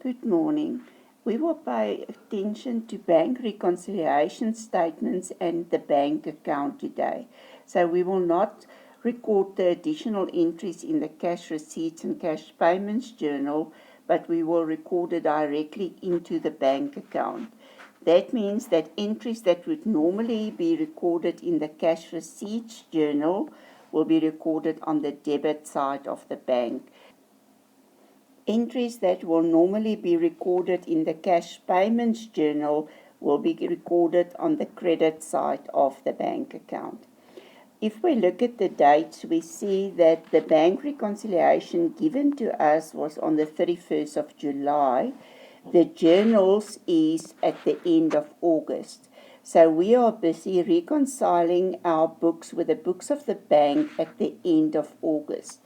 Good morning. We will pay attention to bank reconciliation statements and the bank account today. So we will not record the additional entries in the cash receipts and cash payments journal, but we will record it directly into the bank account. That means that entries that would normally be recorded in the cash receipts journal will be recorded on the debit side of the bank. Entries that will normally be recorded in the cash payments journal will be recorded on the credit side of the bank account. If we look at the dates, we see that the bank reconciliation given to us was on the 31st of July. The journals is at the end of August. So we are busy reconciling our books with the books of the bank at the end of August.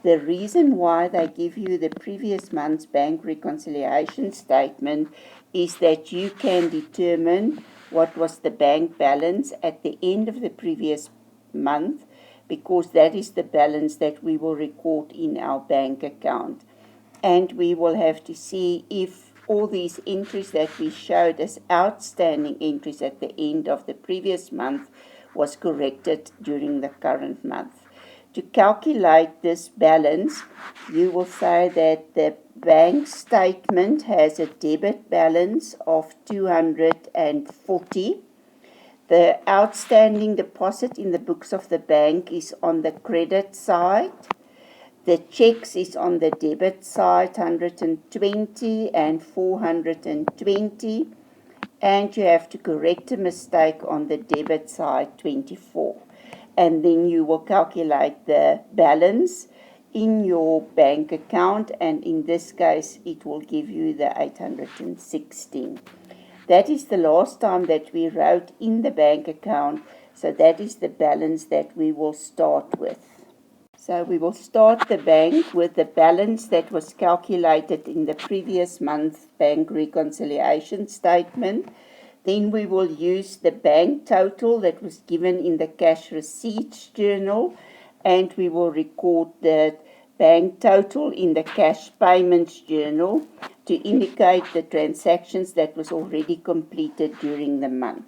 The reason why they give you the previous month's bank reconciliation statement is that you can determine what was the bank balance at the end of the previous month, because that is the balance that we will record in our bank account. And we will have to see if all these entries that we showed as outstanding entries at the end of the previous month was corrected during the current month. To calculate this balance, you will say that the bank statement has a debit balance of 240. The outstanding deposit in the books of the bank is on the credit side. The checks is on the debit side, 120 and 420. And you have to correct a mistake on the debit side, 24. And then you will calculate the balance in your bank account, and in this case it will give you the 816. That is the last time that we wrote in the bank account, so that is the balance that we will start with. So we will start the bank with the balance that was calculated in the previous month's bank reconciliation statement. Then we will use the bank total that was given in the cash receipts journal, and we will record the bank total in the cash payments journal to indicate the transactions that was already completed during the month.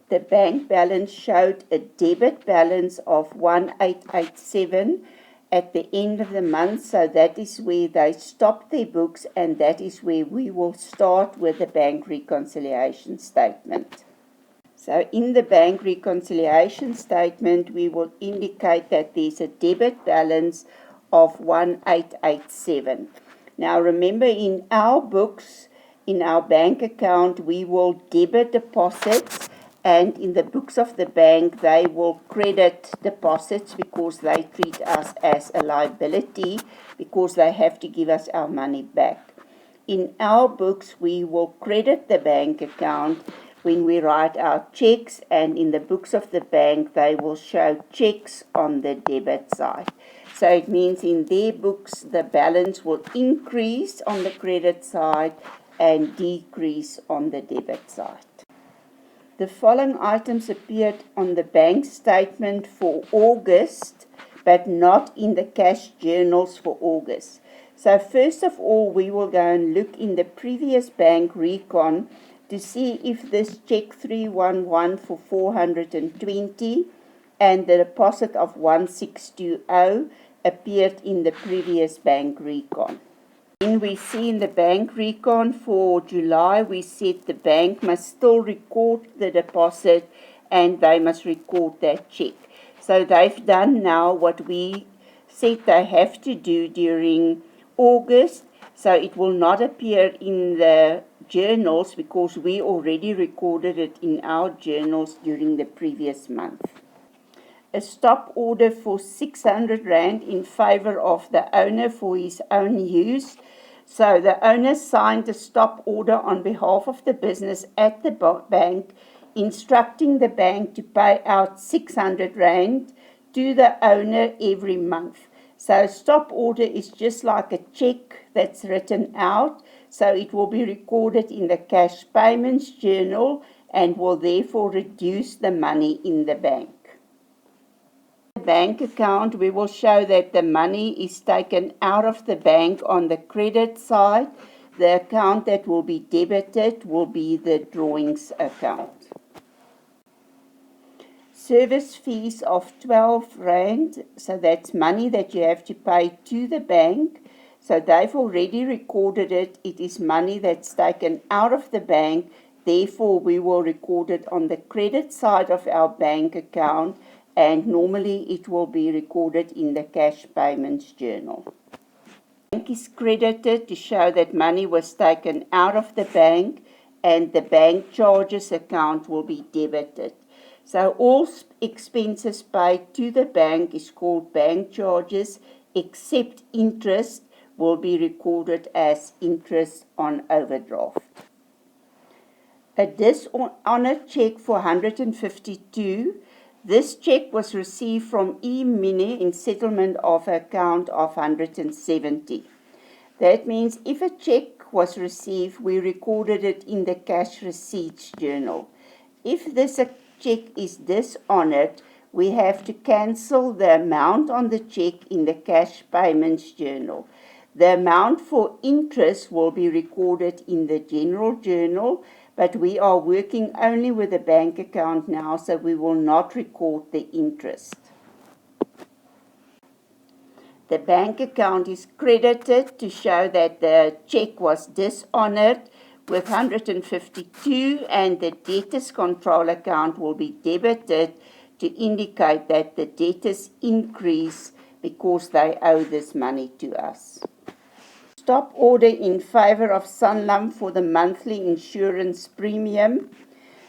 The bank balance showed a debit balance of 1887 at the end of the month, so that is where they stopped their books, and that is where we will start with the bank reconciliation statement. So in the bank reconciliation statement, we will indicate that there's a debit balance of 1887. Now remember, in our books, in our bank account, we will debit deposits, and in the books of the bank, they will credit deposits because they treat us as a liability, because they have to give us our money back. In our books, we will credit the bank account when we write our checks, and in the books of the bank, they will show checks on the debit side. So it means in their books, the balance will increase on the credit side and decrease on the debit side. The following items appeared on the bank statement for August, but not in the cash journals for August. So first of all, we will go and look in the previous bank recon to see if this check 311 for 420 and the deposit of 1620 appeared in the previous bank recon. Then we see in the bank recon for July, we said the bank must still record the deposit and they must record that check. So they've done now what we said they have to do during August, so it will not appear in the journals because we already recorded it in our journals during the previous month. A stop order for 600 Rand in favor of the owner for his own use. So the owner signed a stop order on behalf of the business at the bank, instructing the bank to pay out 600 Rand to the owner every month. So a stop order is just like a check that's written out, so it will be recorded in the cash payments journal and will therefore reduce the money in the bank. Bank account, we will show that the money is taken out of the bank on the credit side. The account that will be debited will be the drawings account. Service fees of R12, so that's money that you have to pay to the bank. So they've already recorded it. It is money that's taken out of the bank. Therefore, we will record it on the credit side of our bank account, and normally it will be recorded in the cash payments journal. The bank is credited to show that money was taken out of the bank, and the bank charges account will be debited. So all expenses paid to the bank is called bank charges, except interest will be recorded as interest on overdraft. A dishonored check for 152. This check was received from E-Mini in settlement of account of 170. That means if a check was received, we recorded it in the cash receipts journal. If this check is dishonored, we have to cancel the amount on the check in the cash payments journal. The amount for interest will be recorded in the general journal, but we are working only with a bank account now, so we will not record the interest. The bank account is credited to show that the check was dishonored with 152, and the debtors control account will be debited to indicate that the debtors increase because they owe this money to us. Stop order in favor of Sanlam for the monthly insurance premium.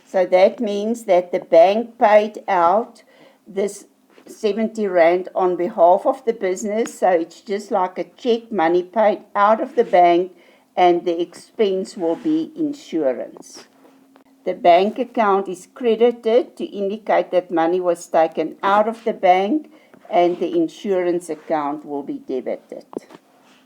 So that means that the bank paid out this R70 on behalf of the business. So it's just like a check, money paid out of the bank, and the expense will be insurance. The bank account is credited to indicate that money was taken out of the bank, and the insurance account will be debited.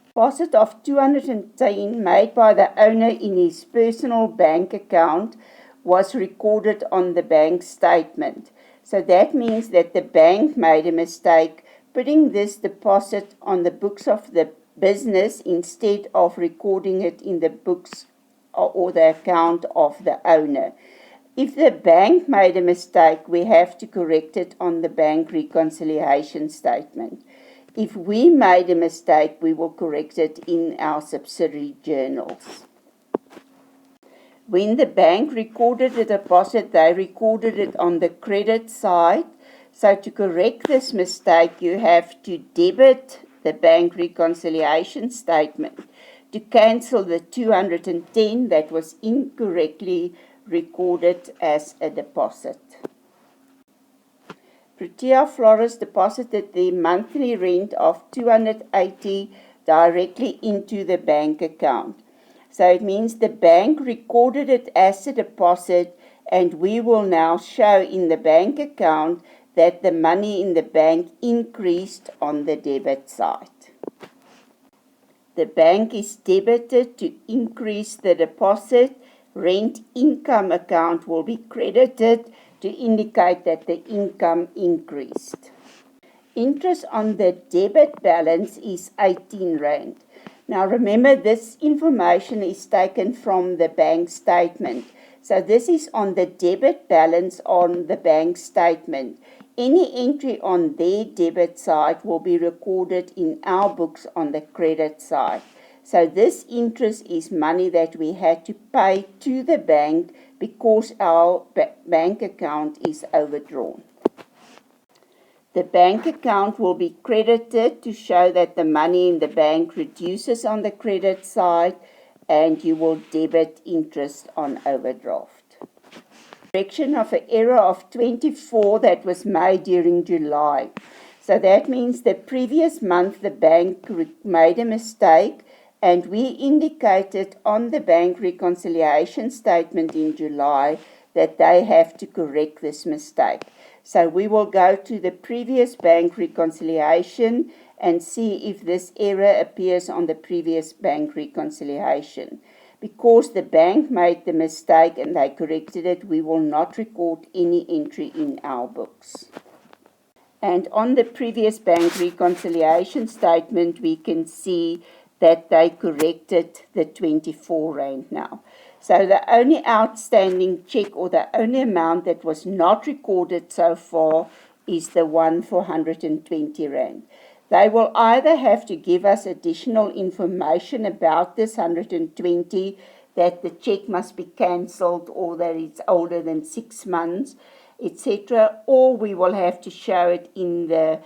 Deposit of 210 made by the owner in his personal bank account was recorded on the bank statement. So that means that the bank made a mistake putting this deposit on the books of the business instead of recording it in the books or the account of the owner. If the bank made a mistake, we have to correct it on the bank reconciliation statement. If we made a mistake, we will correct it in our subsidiary journals. When the bank recorded the deposit, they recorded it on the credit side. So to correct this mistake, you have to debit the bank reconciliation statement to cancel the 210 that was incorrectly recorded as a deposit. Protea Flores deposited the monthly rent of 280 directly into the bank account. So it means the bank recorded it as a deposit, and we will now show in the bank account that the money in the bank increased on the debit side. The bank is debited to increase the deposit. Rent income account will be credited to indicate that the income increased. Interest on the debit balance is R18. Now remember, this information is taken from the bank statement. So this is on the debit balance on the bank statement. Any entry on their debit side will be recorded in our books on the credit side. So this interest is money that we had to pay to the bank because our bank account is overdrawn. The bank account will be credited to show that the money in the bank reduces on the credit side, and you will debit interest on overdraft. Correction of an error of 24 that was made during July. So that means the previous month the bank made a mistake, and we indicated on the bank reconciliation statement in July that they have to correct this mistake. So we will go to the previous bank reconciliation and see if this error appears on the previous bank reconciliation. Because the bank made the mistake and they corrected it, we will not record any entry in our books. And on the previous bank reconciliation statement, we can see that they corrected the 24 Rand now. So the only outstanding check or the only amount that was not recorded so far is the one for 120 Rand. They will either have to give us additional information about this 120, that the check must be cancelled or that it's older than 6 months, etc., or we will have to show it in the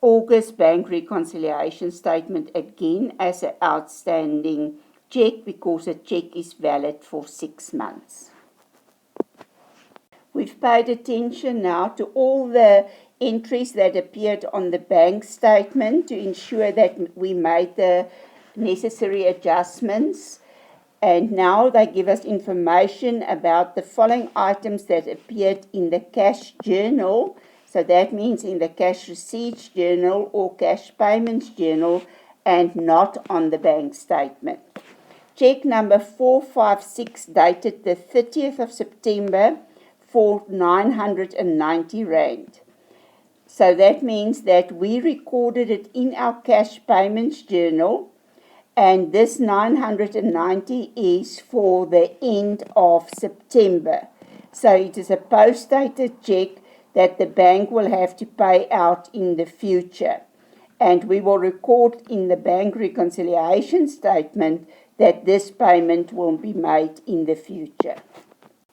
August bank reconciliation statement again as an outstanding check, because a check is valid for 6 months. We've paid attention now to all the entries that appeared on the bank statement to ensure that we made the necessary adjustments. And now they give us information about the following items that appeared in the cash journal. So that means in the cash receipts journal or cash payments journal, and not on the bank statement. Check number 456 dated the 30th of September for 990 Rand. So that means that we recorded it in our cash payments journal, and this 990 is for the end of September. So it is a post-dated check that the bank will have to pay out in the future. And we will record in the bank reconciliation statement that this payment will be made in the future.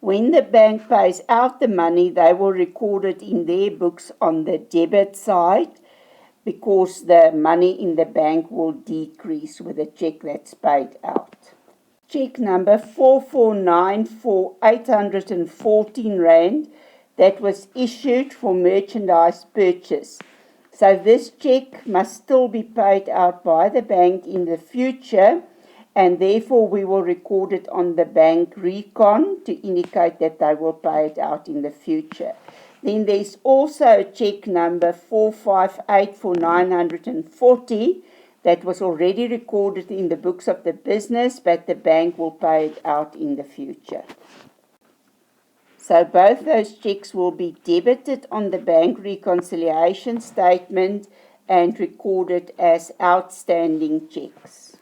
When the bank pays out the money, they will record it in their books on the debit side, because the money in the bank will decrease with the check that's paid out. Check number 449 for 814 Rand that was issued for merchandise purchase. So this check must still be paid out by the bank in the future, and therefore we will record it on the bank recon to indicate that they will pay it out in the future. Then there's also check number 458 for 940 that was already recorded in the books of the business, but the bank will pay it out in the future. So both those checks will be debited on the bank reconciliation statement and recorded as outstanding checks.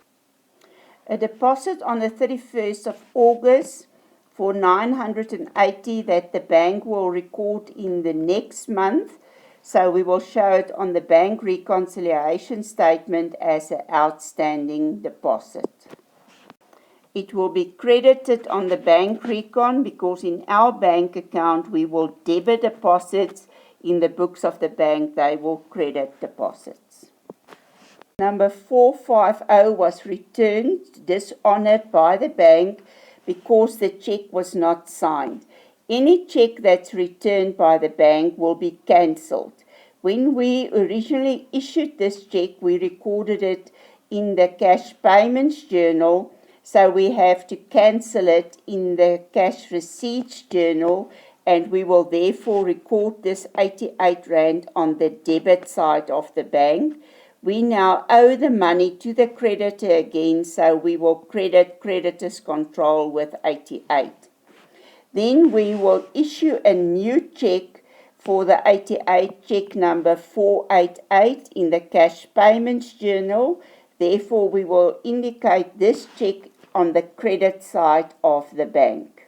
A deposit on the 31st of August for 980 that the bank will record in the next month. So we will show it on the bank reconciliation statement as an outstanding deposit. It will be credited on the bank recon because in our bank account we will debit deposits. In the books of the bank they will credit deposits. Number 450 was returned dishonored by the bank because the check was not signed. Any check that's returned by the bank will be cancelled. When we originally issued this check, we recorded it in the cash payments journal, so we have to cancel it in the cash receipts journal, and we will therefore record this 88 Rand on the debit side of the bank. We now owe the money to the creditor again, so we will credit creditors control with 88. Then we will issue a new check for the 88, check number 488 in the cash payments journal. Therefore, we will indicate this check on the credit side of the bank.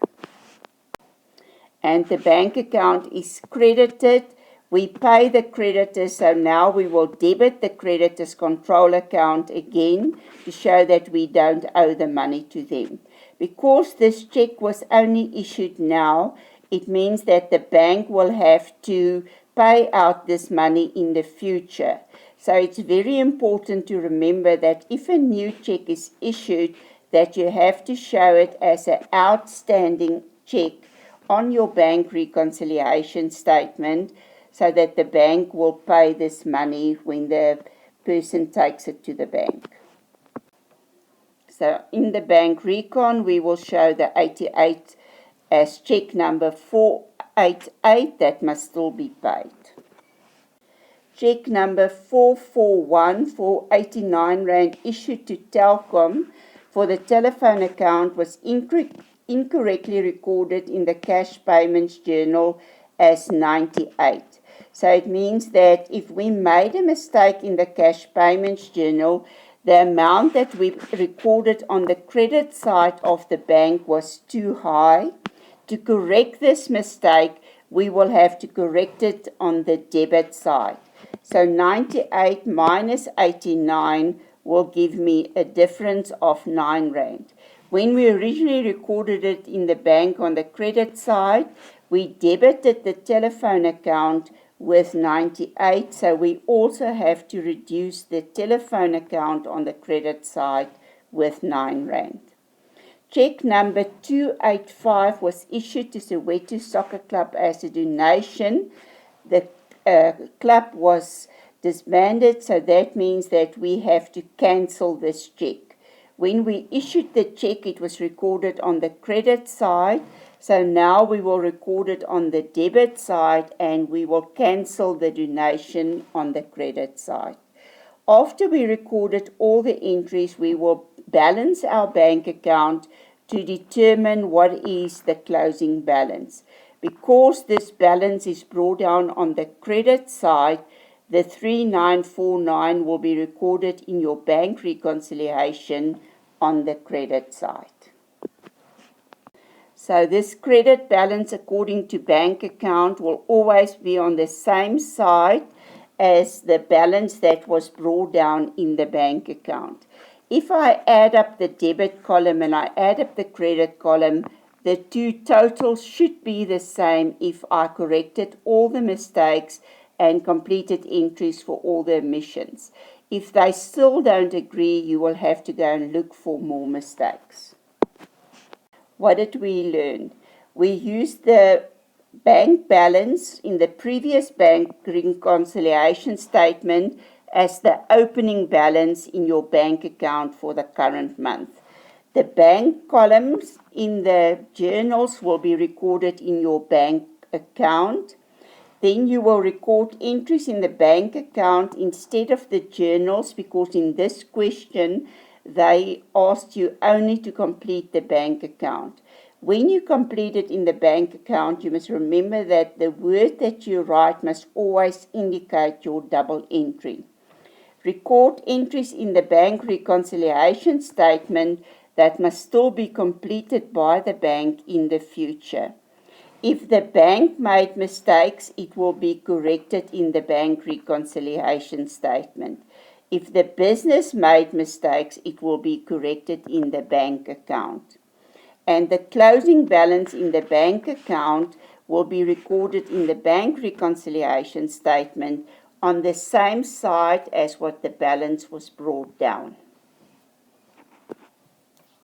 And the bank account is credited. We pay the creditor, so now we will debit the creditor's control account again to show that we don't owe the money to them. Because this check was only issued now, it means that the bank will have to pay out this money in the future. So it's very important to remember that if a new check is issued, that you have to show it as an outstanding check on your bank reconciliation statement, so that the bank will pay this money when the person takes it to the bank. So in the bank recon, we will show the 88 as check number 488 that must still be paid. Check number 441 for 89 Rand issued to Telkom for the telephone account was incorrectly recorded in the cash payments journal as 98. So it means that if we made a mistake in the cash payments journal, the amount that we recorded on the credit side of the bank was too high. To correct this mistake, we will have to correct it on the debit side. So 98 minus 89 will give me a difference of 9 Rand. When we originally recorded it in the bank on the credit side, we debited the telephone account with 98, so we also have to reduce the telephone account on the credit side with 9 Rand. Cheque number 285 was issued to Soweto Soccer Club as a donation. The club was disbanded, so that means that we have to cancel this cheque. When we issued the cheque, it was recorded on the credit side, so now we will record it on the debit side and we will cancel the donation on the credit side. After we recorded all the entries, we will balance our bank account to determine what is the closing balance. Because this balance is brought down on the credit side, the 3949 will be recorded in your bank reconciliation on the credit side. So this credit balance according to bank account will always be on the same side as the balance that was brought down in the bank account. If I add up the debit column and I add up the credit column, the two totals should be the same if I corrected all the mistakes and completed entries for all the omissions. If they still don't agree, you will have to go and look for more mistakes. What did we learn? We used the bank balance in the previous bank reconciliation statement as the opening balance in your bank account for the current month. The bank columns in the journals will be recorded in your bank account. Then you will record entries in the bank account instead of the journals, because in this question they asked you only to complete the bank account. When you complete it in the bank account, you must remember that the word that you write must always indicate your double entry. Record entries in the bank reconciliation statement that must still be completed by the bank in the future. If the bank made mistakes, it will be corrected in the bank reconciliation statement. If the business made mistakes, it will be corrected in the bank account. And the closing balance in the bank account will be recorded in the bank reconciliation statement on the same side as what the balance was brought down.